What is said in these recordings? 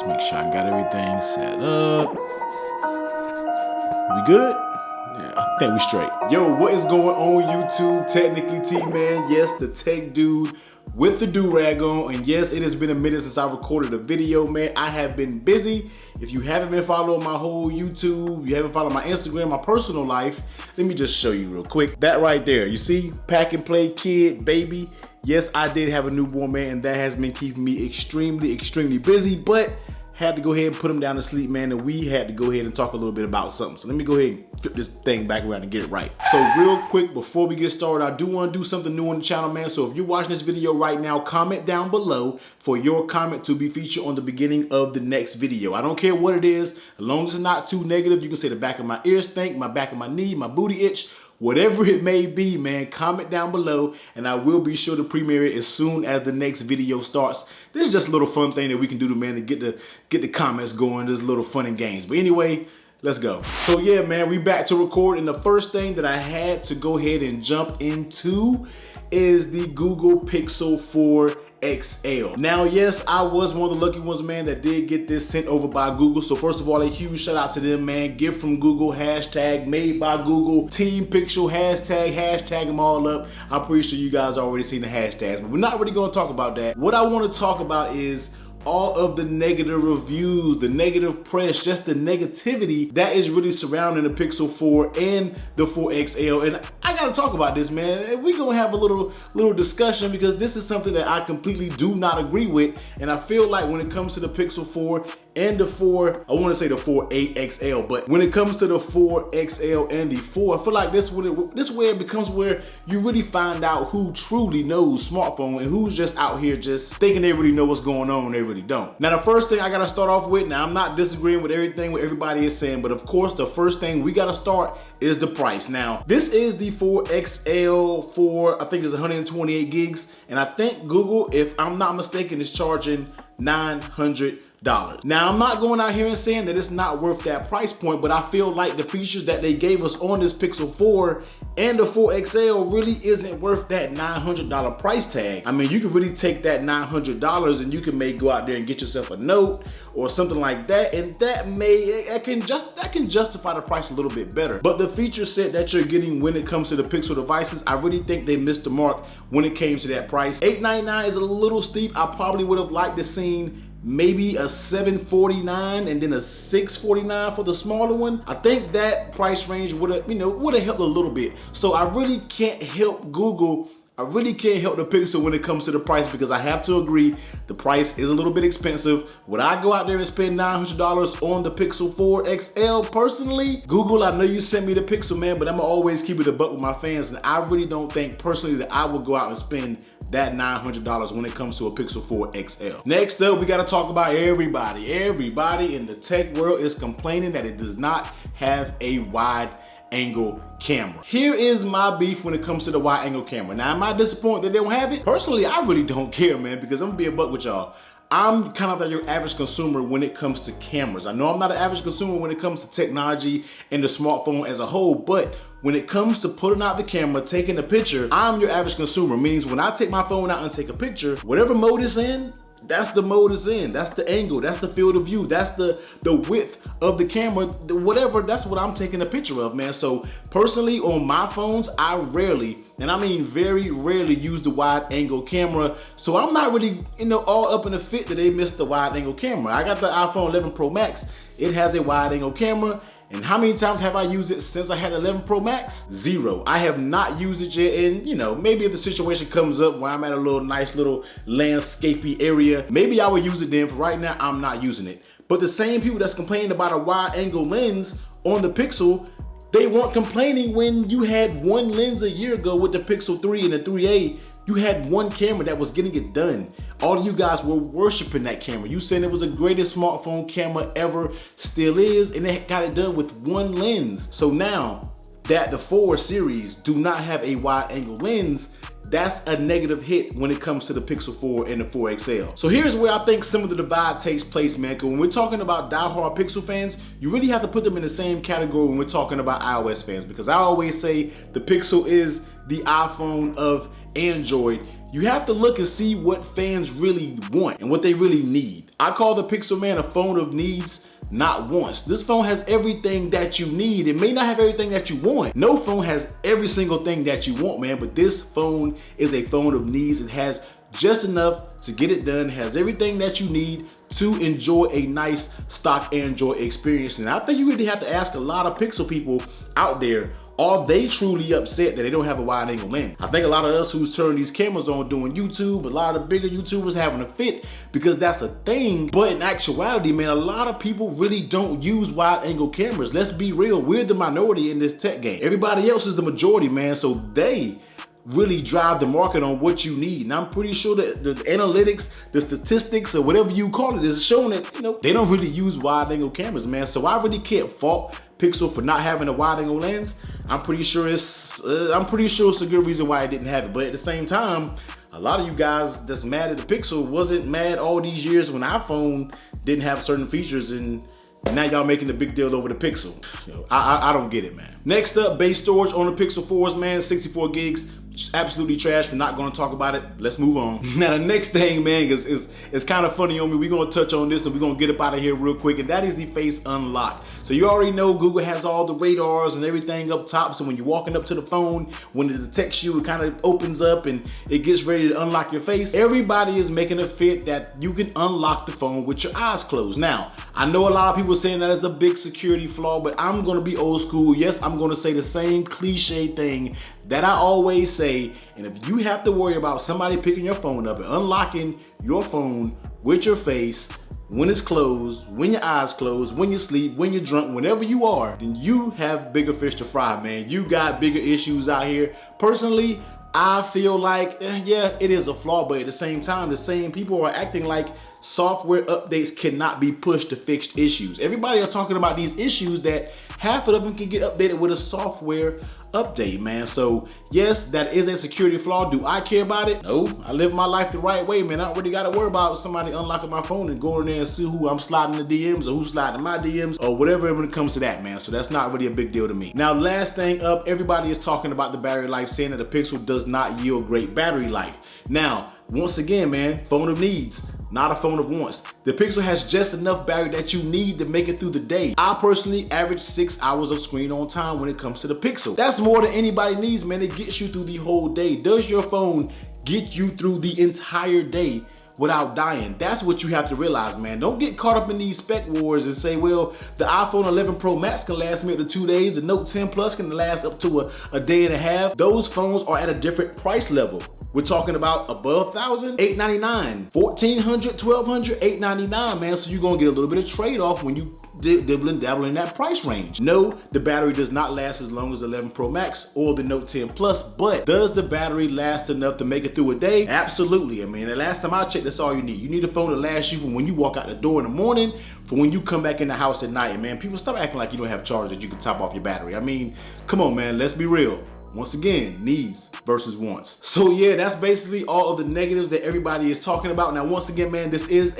Make sure I got everything set up. We good? Yeah, I think we straight. Yo, what is going on YouTube? Technically T-Man, yes, the tech dude with the do-rag on, and yes, it has been a minute since I recorded a video, man. I have been busy. If you haven't been following my whole YouTube, you haven't followed my Instagram, my personal life, let me just show you real quick. That right there, you see, pack and play kid, baby. Yes, I did have a newborn, man, and that has been keeping me extremely busy, but had to go ahead and put him down to sleep, man, and we had to go ahead and talk a little bit about something. So let me go ahead and flip this thing back around and get it right. So real quick, before we get started, I do want to do something new on the channel, man. So if you're watching this video right now, comment down below for your comment to be featured on the beginning of the next video. I don't care what it is, as long as it's not too negative. You can say the back of my ears stink, my back of my knee, my booty itch, whatever it may be, man, comment down below and I will be sure to premiere it as soon as the next video starts. This is just a little fun thing that we can do, man, to get the comments going. There's a little fun and games. But anyway, let's go. So yeah, man, we back to record, and the first thing that I had to go ahead and jump into is the Google Pixel 4 XL. Now, yes, I was one of the lucky ones, man, that did get this sent over by Google. So first of all, a huge shout out to them, man. Gift from Google, hashtag made by Google, Team Pixel, hashtag them all up. I'm pretty sure you guys already seen the hashtags, but we're not really gonna talk about that. What I wanna talk about is all of the negative reviews, the negative press, just the negativity that is really surrounding the Pixel 4 and the 4 XL. And I gotta talk about this, man. We're gonna have a little discussion because this is something that I completely do not agree with. And I feel like when it comes to the Pixel 4 and the 4, I wanna say the 4a XL, but when it comes to the 4 XL and the 4, I feel like this is where it becomes where you really find out who truly knows smartphone and who's just out here just thinking they really know what's going on, they really don't. Now, the first thing I gotta start off with, now I'm not disagreeing with everything what everybody is saying, but of course, the first thing we gotta start is the price. Now, this is the 4 XL for, I think it's 128 gigs, and I think Google, if I'm not mistaken, is charging $900. Now, I'm not going out here and saying that it's not worth that price point, but I feel like the features that they gave us on this Pixel 4 and the 4 XL really isn't worth that $900 price tag. I mean, you can really take that $900 and you can maybe go out there and get yourself a Note or something like that, and that can justify the price a little bit better. But the feature set that you're getting when it comes to the Pixel devices, I really think they missed the mark when it came to that price. $899 is a little steep. I probably would have liked to seen maybe a $749 and then a $649 for the smaller one. I think that price range would have helped a little bit. So I really can't help Google. I really can't help the Pixel when it comes to the price, because I have to agree, the price is a little bit expensive. Would I go out there and spend $900 on the Pixel 4 XL personally? Google, I know you sent me the Pixel, man, but I'm gonna always keep it a buck with my fans, and I really don't think personally that I would go out and spend that $900 when it comes to a Pixel 4 XL. Next up, we gotta talk about everybody. Everybody in the tech world is complaining that it does not have a wide angle camera. Here is my beef when it comes to the wide angle camera. Now, am I disappointed that they don't have it? Personally, I really don't care, man, because I'm gonna be a buck with y'all. I'm kind of like your average consumer when it comes to cameras. I know I'm not an average consumer when it comes to technology and the smartphone as a whole, but when it comes to putting out the camera, taking a picture, I'm your average consumer. Means when I take my phone out and take a picture, whatever mode it's in, that's the mode it's in, that's the angle, that's the field of view, that's the width of the camera, whatever, that's what I'm taking a picture of, man. So personally, on my phones, I rarely, and I mean very rarely, use the wide angle camera. So I'm not really, all up in the fit that they missed the wide angle camera. I got the iPhone 11 Pro Max, it has a wide angle camera. And how many times have I used it since I had 11 Pro Max? 0. I have not used it yet, and maybe if the situation comes up where I'm at a nice little landscapey area, maybe I would use it then. For right now, I'm not using it. But the same people that's complaining about a wide angle lens on the Pixel, they weren't complaining when you had one lens a year ago with the Pixel 3 and the 3a. You had one camera that was getting it done. All of you guys were worshiping that camera. You saying it was the greatest smartphone camera ever, still is, and it got it done with one lens. So now that the 4 series do not have a wide angle lens, that's a negative hit when it comes to the Pixel 4 and the 4 XL. So here's where I think some of the divide takes place, man. Because when we're talking about diehard Pixel fans, you really have to put them in the same category when we're talking about iOS fans. Because I always say the Pixel is the iPhone of Android. you have to look and see what fans really want and what they really need. I call the Pixel, man, a phone of needs, not wants. This phone has everything that you need. It may not have everything that you want. No phone has every single thing that you want, man, but this phone is a phone of needs. It has just enough to get it done, has everything that you need to enjoy a nice stock Android experience. And I think you really have to ask a lot of Pixel people out there, are they truly upset that they don't have a wide angle lens? I think a lot of us who's turning these cameras on doing YouTube, a lot of the bigger YouTubers having a fit because that's a thing. But in actuality, man, a lot of people really don't use wide angle cameras. Let's be real, we're the minority in this tech game. Everybody else is the majority, man, so they really drive the market on what you need. And I'm pretty sure that the analytics, the statistics, or whatever you call it, is showing that, you know, they don't really use wide angle cameras, man. So I really can't fault Pixel for not having a wide angle lens. I'm pretty sure it's a good reason why it didn't have it. But at the same time, a lot of you guys that's mad at the Pixel wasn't mad all these years when iPhone didn't have certain features, and now y'all making a big deal over the Pixel. You know, I don't get it, man. Next up, base storage on the Pixel 4s, man, 64 gigs. Absolutely trash. We're not going to talk about it. Let's move on. Now the next thing, man, is kind of funny on me. We're going to touch on this and we're going to get up out of here real quick, and that is the face unlock. So you already know Google has all the radars and everything up top, so when you're walking up to the phone, when it detects you, it kind of opens up and it gets ready to unlock your face. Everybody is making a fit that you can unlock the phone with your eyes closed. Now, I know a lot of people saying that is a big security flaw, but I'm going to be old school. Yes, I'm going to say the same cliche thing that I always say, and if you have to worry about somebody picking your phone up and unlocking your phone with your face when it's closed, when your eyes closed, when you sleep, when you're drunk, whenever you are, then you have bigger fish to fry, man. You got bigger issues out here. Personally, I feel like, yeah, it is a flaw, but at the same time, the same people are acting like software updates cannot be pushed to fix issues. Everybody are talking about these issues that half of them can get updated with a software update, man. So yes, that is a security flaw. Do I care about it? No, I live my life the right way, man. I don't really gotta worry about somebody unlocking my phone and going in there and see who I'm sliding the DMs or who's sliding my DMs or whatever when it comes to that, man. So that's not really a big deal to me. Now, last thing up, everybody is talking about the battery life, saying that the Pixel does not yield great battery life. Now, once again, man, phone of needs, not a phone of wants. The Pixel has just enough battery that you need to make it through the day. I personally average 6 hours of screen on time when it comes to the Pixel. That's more than anybody needs, man. It gets you through the whole day. Does your phone get you through the entire day without dying? That's what you have to realize, man. Don't get caught up in these spec wars and say, well, the iPhone 11 Pro Max can last me up to 2 days. The Note 10 Plus can last up to a day and a half. Those phones are at a different price level. We're talking about above $1,000, $899, $1,400, $1,200, $899, man. So you're gonna get a little bit of trade-off when you dibble and dabble in that price range. No, the battery does not last as long as the 11 Pro Max or the Note 10 Plus, but does the battery last enough to make it through a day? Absolutely. I mean, the last time I checked, that's all you need. You need a phone to last you from when you walk out the door in the morning, for when you come back in the house at night. And man, people, stop acting like you don't have charge that you can top off your battery. I mean, come on, man, let's be real. Once again, needs versus wants. So yeah, that's basically all of the negatives that everybody is talking about. Now, once again, man, this is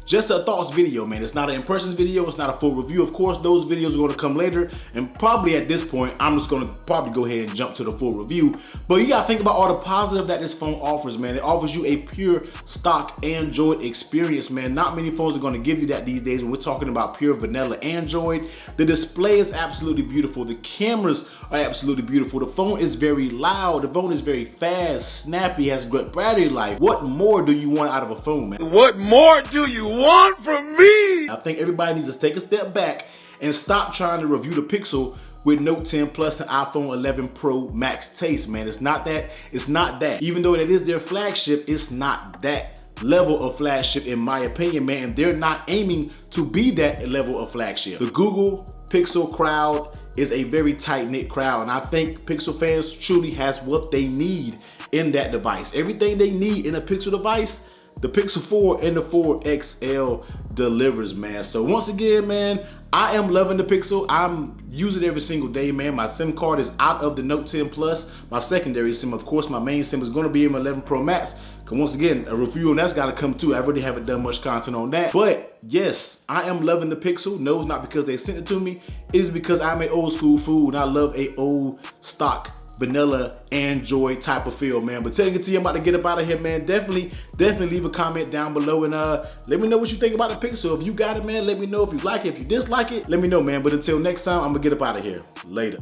just a thoughts video, man. It's not an impressions video. It's not a full review. Of course, those videos are going to come later, and probably at this point, I'm just going to probably go ahead and jump to the full review. But you got to think about all the positive that this phone offers, man. It offers you a pure stock Android experience, man. Not many phones are going to give you that these days when we're talking about pure vanilla Android. The display is absolutely beautiful. The cameras are absolutely beautiful. The phone is very loud. The phone is very fast, snappy, has great battery life. What more do you want out of a phone, man? What more do you want from me? I think everybody needs to take a step back and stop trying to review the Pixel with Note 10 Plus and iPhone 11 Pro Max taste, man. It's not that. It's not that. Even though it is their flagship, it's not that level of flagship in my opinion, man. And they're not aiming to be that level of flagship. The Google Pixel crowd is a very tight-knit crowd, and I think Pixel fans truly has what they need in that device. Everything they need in a Pixel device, the Pixel 4 and the 4 XL delivers, man. So once again, man, I am loving the Pixel. I'm using it every single day, man. My SIM card is out of the Note 10 Plus. My secondary SIM, of course, my main SIM is going to be in my 11 Pro Max. Cause once again, a review on that's got to come too. I really haven't done much content on that. But yes, I am loving the Pixel. No, it's not because they sent it to me. It is because I'm an old school fool and I love a old stock vanilla Android type of feel, man. But Technical T, I'm about to get up out of here, man. Definitely leave a comment down below and let me know what you think about the Pixel. If you got it, man, let me know. If you like it, if you dislike it, let me know, man. But until next time, I'm gonna get up out of here. Later.